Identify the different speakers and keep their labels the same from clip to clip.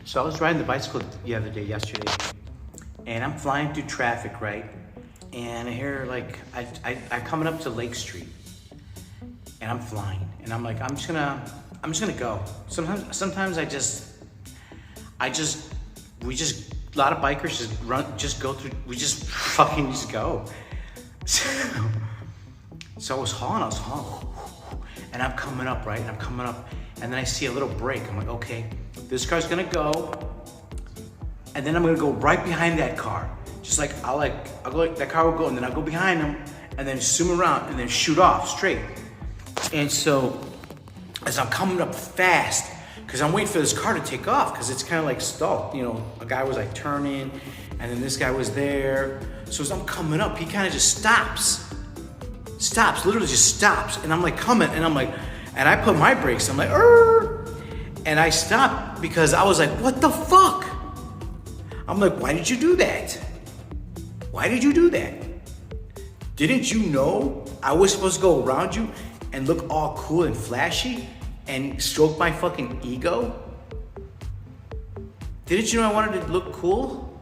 Speaker 1: So I was riding the bicycle the other day, yesterday, and I'm flying through traffic, right? And I hear like, I coming up to Lake Street, and I'm flying, and I'm like, I'm just gonna go. Sometimes we just, a lot of bikers just go through, we just fucking just go. So I was hauling, and I'm coming up, right? And I'm coming up, and then I see a little break. I'm like, okay, this car's gonna go, and then I'm gonna go right behind that car. Just like, I'll go, like, that car will go, and then I'll go behind them, and then zoom around, and then shoot off straight. And so, as I'm coming up fast, because I'm waiting for this car to take off, because it's kind of like stalled. You know, a guy was like turning, and then this guy was there. So as I'm coming up, he kind of just stops, literally just stops. And I'm like coming, and I'm like, and I put my brakes, I'm like, and I stopped because I was like, what the fuck? I'm like, why did you do that? Why did you do that? Didn't you know I was supposed to go around you and look all cool and flashy and stroke my fucking ego? Didn't you know I wanted to look cool?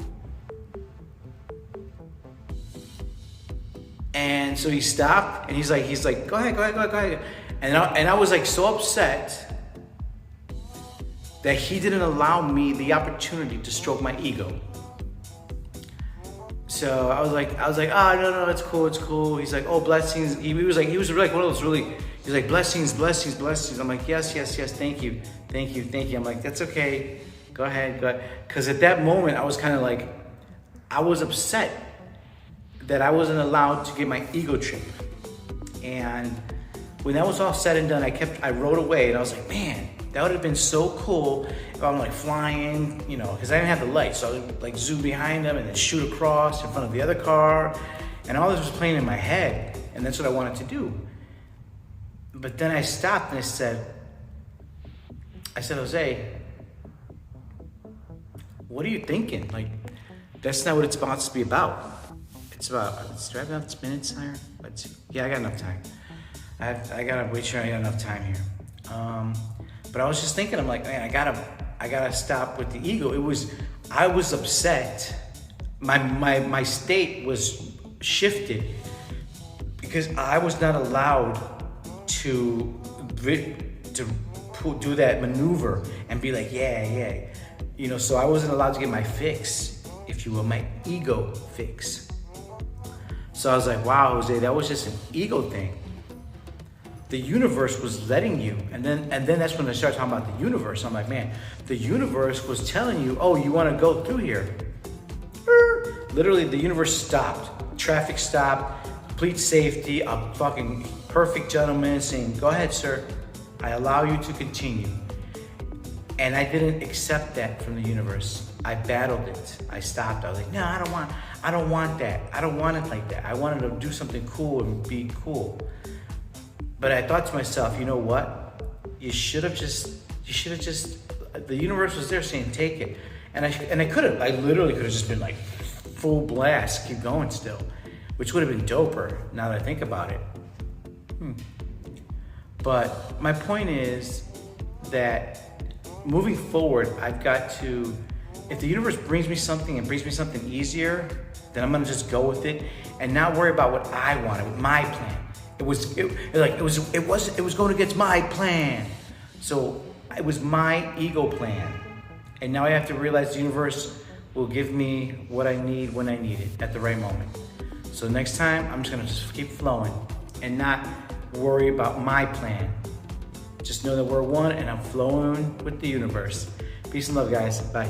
Speaker 1: And so he stopped, and he's like, go ahead. And I was like so upset that he didn't allow me the opportunity to stroke my ego. So I was like, oh, no, it's cool. He's like, oh, blessings. He was like one of those really, he's like, blessings. I'm like, yes, thank you. I'm like, that's okay. Go ahead. Because at that moment, I was kind of like, I was upset that I wasn't allowed to get my ego trip. And when that was all said and done, I rode away, and I was like, man, that would have been so cool if I'm like flying, you know, because I didn't have the lights, so I would like zoom behind them and then shoot across in front of the other car. And all this was playing in my head, and that's what I wanted to do. But then I stopped and I said, Jose, what are you thinking? Like, that's not what it's supposed to be about. It's about, do I have enough minutes here? Let's see. Yeah, I got enough time. I gotta wait sure I got enough time here. But I was just thinking, I'm like, man, I gotta stop with the ego. I was upset. My state was shifted because I was not allowed to do that maneuver and be like, yeah. You know, so I wasn't allowed to get my fix, if you will, my ego fix. So I was like, wow, Jose, that was just an ego thing. The universe was letting you, and then that's when I started talking about the universe. I'm like, man, the universe was telling you, oh, you want to go through here. Literally, the universe stopped. Traffic stopped, complete safety, a fucking perfect gentleman saying, go ahead, sir. I allow you to continue. And I didn't accept that from the universe. I battled it. I stopped. I was like, no, I don't want that. I don't want it like that. I wanted to do something cool and be cool. But I thought to myself, you know what? You should have just, the universe was there saying, take it. And I could have, I literally could have just been like full blast, keep going still, which would have been doper now that I think about it. But my point is that moving forward, I've got to, if the universe brings me something and brings me something easier, then I'm gonna just go with it and not worry about what I wanted, my plan. It was going against my plan. So it was my ego plan. And now I have to realize the universe will give me what I need when I need it at the right moment. So next time, I'm just gonna keep flowing and not worry about my plan. Just know that we're one and I'm flowing with the universe. Peace and love, guys. Bye.